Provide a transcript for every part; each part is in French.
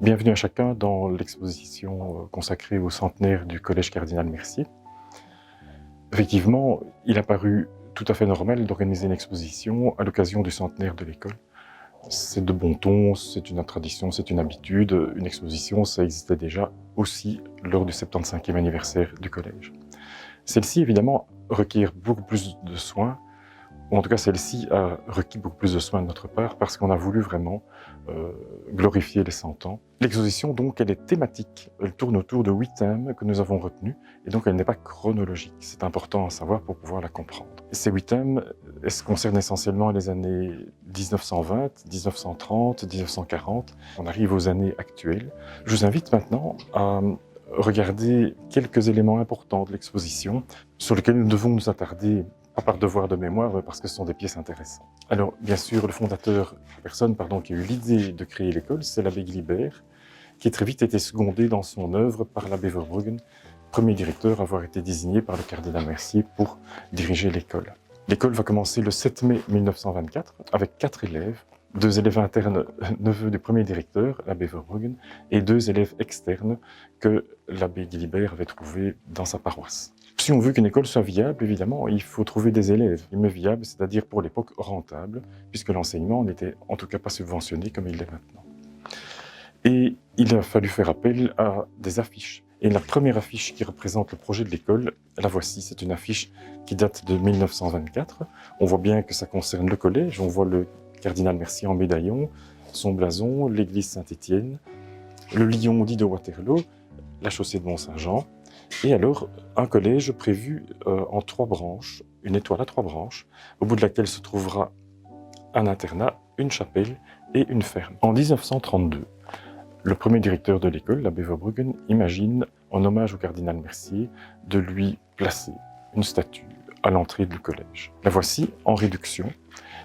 Bienvenue à chacun dans l'exposition consacrée au centenaire du Collège Cardinal Mercier. Effectivement, il a paru tout à fait normal d'organiser une exposition à l'occasion du centenaire de l'école. C'est de bon ton, c'est une tradition, c'est une habitude. Une exposition, ça existait déjà aussi lors du 75e anniversaire du collège. Celle-ci, évidemment, requiert beaucoup plus de soins, ou en tout cas celle-ci a requis beaucoup plus de soins de notre part parce qu'on a voulu vraiment glorifier les 100 ans. L'exposition, donc, elle est thématique. Elle tourne autour de 8 thèmes que nous avons retenus et donc elle n'est pas chronologique. C'est important à savoir pour pouvoir la comprendre. Ces 8 thèmes concernent essentiellement les années 1920, 1930, 1940. On arrive aux années actuelles. Je vous invite maintenant à regarder quelques éléments importants de l'exposition sur lesquels nous devons nous attarder, pas par devoir de mémoire, mais parce que ce sont des pièces intéressantes. Alors, bien sûr, la personne qui a eu l'idée de créer l'école, c'est l'abbé Guilibert, qui a très vite été secondé dans son œuvre par l'abbé Verbruggen, premier directeur à avoir été désigné par le cardinal Mercier pour diriger l'école. L'école va commencer le 7 mai 1924 avec 4 élèves, 2 élèves internes, neveux du premier directeur, l'abbé Verbruggen, et 2 élèves externes que l'abbé Guilibert avait trouvés dans sa paroisse. Si on veut qu'une école soit viable, évidemment, il faut trouver des élèves. Mais viable, c'est-à-dire pour l'époque rentable, puisque l'enseignement n'était en tout cas pas subventionné comme il l'est maintenant. Et il a fallu faire appel à des affiches. Et la première affiche qui représente le projet de l'école, la voici, c'est une affiche qui date de 1924. On voit bien que ça concerne le collège, on voit le cardinal Mercier en médaillon, son blason, l'église Saint-Étienne, le lion dit de Waterloo, la chaussée de Mont-Saint-Jean, et alors un collège prévu en 3 branches, une étoile à 3 branches, au bout de laquelle se trouvera un internat, une chapelle et une ferme. En 1932, le premier directeur de l'école, l'abbé Verbruggen, imagine, en hommage au cardinal Mercier, de lui placer une statue à l'entrée du collège. La voici en réduction.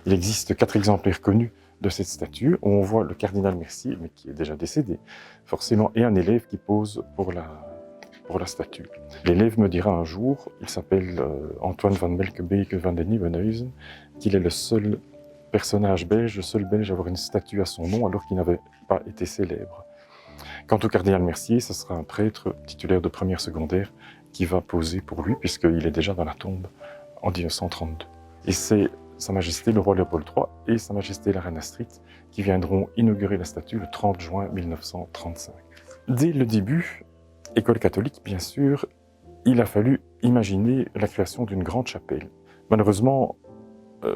Il existe 4 exemplaires connus de cette statue, où on voit le cardinal Mercier, mais qui est déjà décédé, forcément, et un élève qui pose pour la statue. L'élève me dira un jour, il s'appelle Antoine van Melkebeek van den Nieuwenhuizen, qu'il est le seul personnage belge, le seul belge à avoir une statue à son nom alors qu'il n'avait pas été célèbre. Quant au cardinal Mercier, ce sera un prêtre titulaire de première secondaire qui va poser pour lui, puisqu'il est déjà dans la tombe en 1932. Et c'est Sa Majesté le roi Léopold III et Sa Majesté la reine Astrid qui viendront inaugurer la statue le 30 juin 1935. Dès le début, école catholique bien sûr, il a fallu imaginer la création d'une grande chapelle. Malheureusement,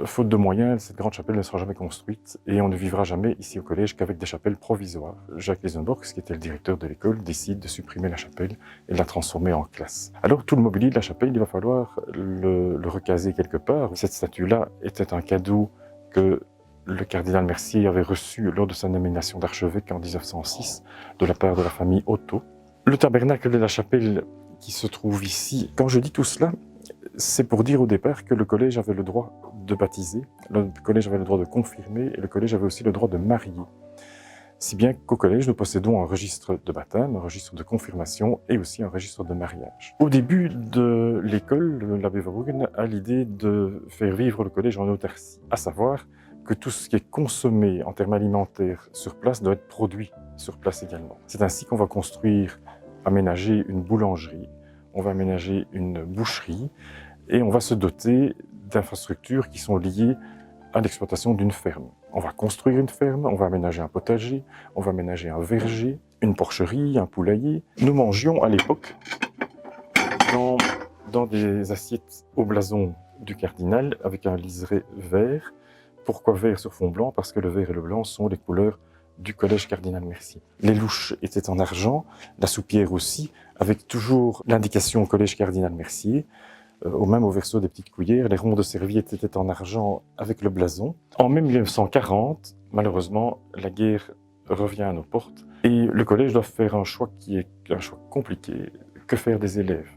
faute de moyens, cette grande chapelle ne sera jamais construite et on ne vivra jamais ici au collège qu'avec des chapelles provisoires. Jacques Lisenborg, qui était le directeur de l'école, décide de supprimer la chapelle et de la transformer en classe. Alors tout le mobilier de la chapelle, il va falloir le recaser quelque part. Cette statue-là était un cadeau que le cardinal Mercier avait reçu lors de sa nomination d'archevêque en 1906 de la part de la famille Otto. Le tabernacle de la chapelle qui se trouve ici, quand je dis tout cela, c'est pour dire au départ que le collège avait le droit de baptiser, le collège avait le droit de confirmer et le collège avait aussi le droit de marier. Si bien qu'au collège, nous possédons un registre de baptême, un registre de confirmation et aussi un registre de mariage. Au début de l'école, l'abbé Verbruggen a l'idée de faire vivre le collège en autarcie, à savoir que tout ce qui est consommé en termes alimentaires sur place doit être produit sur place également. C'est ainsi qu'on va aménager une boulangerie, on va aménager une boucherie et on va se doter d'infrastructures qui sont liées à l'exploitation d'une ferme. On va construire une ferme, on va aménager un potager, on va aménager un verger, une porcherie, un poulailler. Nous mangions à l'époque dans des assiettes au blason du cardinal avec un liseré vert. Pourquoi vert sur fond blanc? Parce que le vert et le blanc sont les couleurs du collège cardinal Mercier. Les louches étaient en argent, la soupière aussi, avec toujours l'indication collège cardinal Mercier, même au verso des petites cuillères. Les ronds de serviettes étaient en argent avec le blason. En mai 1940, malheureusement, la guerre revient à nos portes et le collège doit faire un choix qui est un choix compliqué. Que faire des élèves?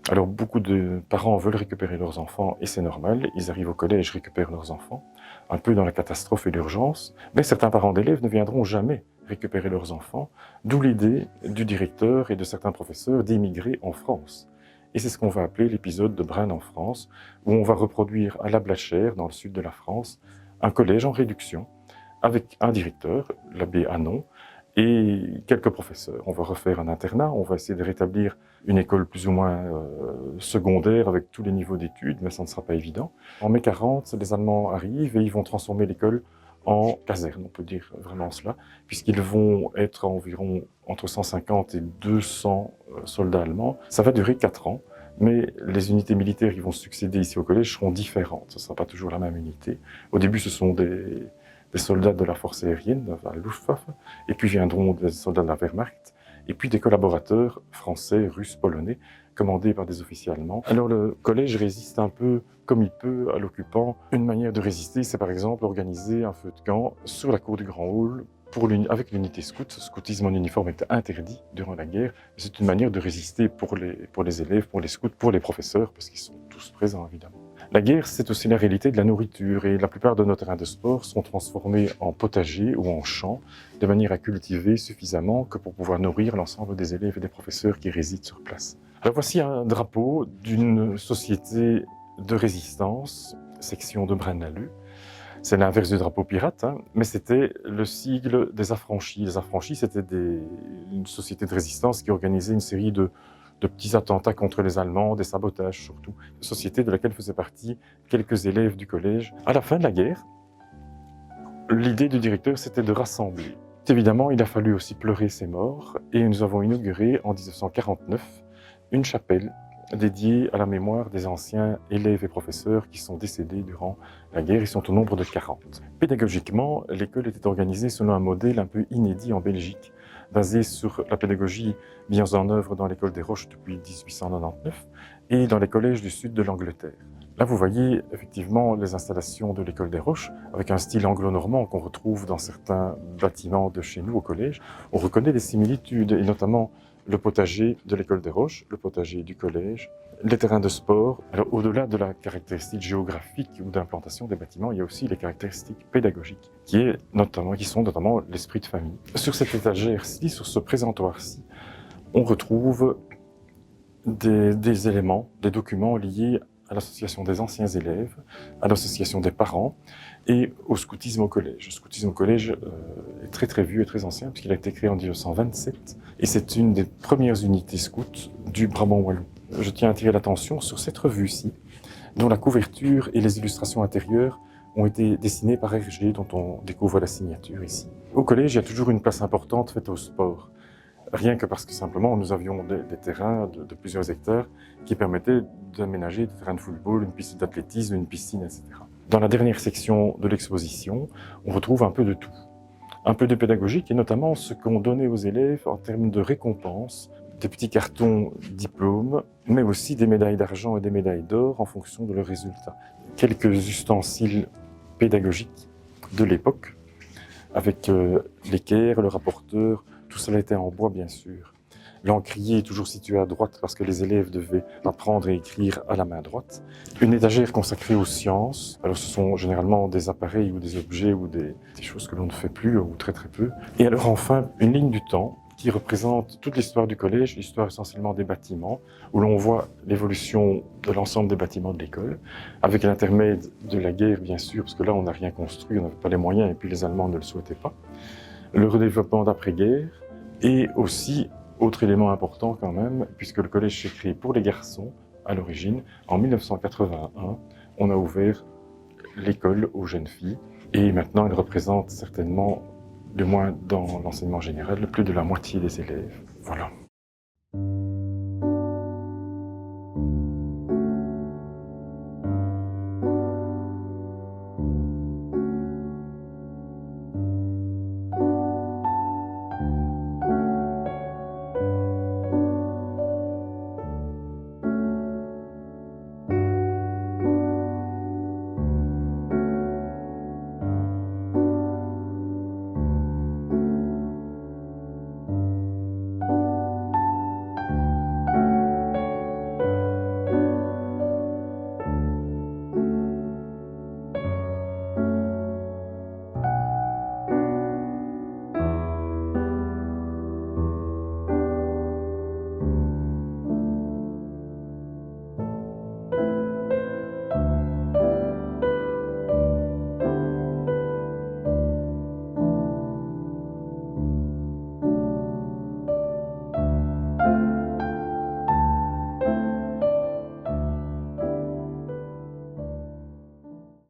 Alors beaucoup de parents veulent récupérer leurs enfants et c'est normal, ils arrivent au collège, récupèrent leurs enfants, un peu dans la catastrophe et l'urgence, mais certains parents d'élèves ne viendront jamais récupérer leurs enfants, d'où l'idée du directeur et de certains professeurs d'émigrer en France. Et c'est ce qu'on va appeler l'épisode de Braine en France, où on va reproduire à La Blachère, dans le sud de la France, un collège en réduction, avec un directeur, l'abbé Hanon, et quelques professeurs. On va refaire un internat, on va essayer de rétablir une école plus ou moins secondaire avec tous les niveaux d'études, mais ça ne sera pas évident. En mai 40, les Allemands arrivent et ils vont transformer l'école en caserne, on peut dire vraiment cela, puisqu'ils vont être environ entre 150 et 200 soldats allemands. Ça va durer 4 ans, mais les unités militaires qui vont succéder ici au collège seront différentes. Ce ne sera pas toujours la même unité. Au début, ce sont des soldats de la force aérienne, de la Luftwaffe, et puis viendront des soldats de la Wehrmacht, et puis des collaborateurs français, russes, polonais, commandés par des officiers allemands. Alors le collège résiste un peu comme il peut à l'occupant. Une manière de résister, c'est par exemple organiser un feu de camp sur la cour du Grand Hall avec l'unité scout. Le scoutisme en uniforme était interdit durant la guerre. C'est une manière de résister pour les élèves, pour les scouts, pour les professeurs, parce qu'ils sont tous présents évidemment. La guerre, c'est aussi la réalité de la nourriture et la plupart de nos terrains de sport sont transformés en potagers ou en champs de manière à cultiver suffisamment que pour pouvoir nourrir l'ensemble des élèves et des professeurs qui résident sur place. Alors voici un drapeau d'une société de résistance, section de Braine-l'Alleud. C'est l'inverse du drapeau pirate, hein, mais c'était le sigle des affranchis. Les affranchis, c'était une société de résistance qui organisait une série de petits attentats contre les Allemands, des sabotages surtout. Une société de laquelle faisaient partie quelques élèves du collège. À la fin de la guerre, l'idée du directeur, c'était de rassembler. Évidemment, il a fallu aussi pleurer ses morts, et nous avons inauguré en 1949 une chapelle dédiée à la mémoire des anciens élèves et professeurs qui sont décédés durant la guerre. Ils sont au nombre de 40. Pédagogiquement, l'école était organisée selon un modèle un peu inédit en Belgique, basé sur la pédagogie mise en œuvre dans l'école des Roches depuis 1899 et dans les collèges du sud de l'Angleterre. Là, vous voyez effectivement les installations de l'école des Roches, avec un style anglo-normand qu'on retrouve dans certains bâtiments de chez nous au collège. On reconnaît des similitudes, et notamment le potager de l'école des Roches, le potager du collège, les terrains de sport. Alors, au-delà de la caractéristique géographique ou d'implantation des bâtiments, il y a aussi les caractéristiques pédagogiques, qui sont notamment l'esprit de famille. Sur cette étagère-ci, sur ce présentoir-ci, on retrouve des éléments, des documents liés à l'association des anciens élèves, à l'association des parents et au scoutisme au collège. Le scoutisme au collège est très très vieux et très ancien puisqu'il a été créé en 1927 et c'est une des premières unités scouts du Brabant wallon. Je tiens à attirer l'attention sur cette revue-ci, dont la couverture et les illustrations intérieures ont été dessinées par Hergé, dont on découvre la signature ici. Au collège, il y a toujours une place importante faite au sport. Rien que parce que simplement nous avions des terrains de plusieurs hectares qui permettaient d'aménager des terrains de football, une piste d'athlétisme, une piscine, etc. Dans la dernière section de l'exposition, on retrouve un peu de tout. Un peu de pédagogique et notamment ce qu'on donnait aux élèves en termes de récompenses, des petits cartons diplômes, mais aussi des médailles d'argent et des médailles d'or en fonction de leurs résultats. Quelques ustensiles pédagogiques de l'époque, avec l'équerre, le rapporteur. Tout cela était en bois, bien sûr. L'encrier est toujours situé à droite parce que les élèves devaient apprendre et écrire à la main droite. Une étagère consacrée aux sciences. Alors, ce sont généralement des appareils ou des objets ou des choses que l'on ne fait plus ou très très peu. Et alors, enfin, une ligne du temps qui représente toute l'histoire du collège, l'histoire essentiellement des bâtiments, où l'on voit l'évolution de l'ensemble des bâtiments de l'école, avec l'intermède de la guerre, bien sûr, parce que là, on n'a rien construit, on n'avait pas les moyens et puis les Allemands ne le souhaitaient pas. Le redéveloppement d'après-guerre et aussi, autre élément important quand même, puisque le collège s'est créé pour les garçons à l'origine, en 1981, on a ouvert l'école aux jeunes filles et maintenant elle représente certainement, du moins dans l'enseignement général, plus de la moitié des élèves. Voilà.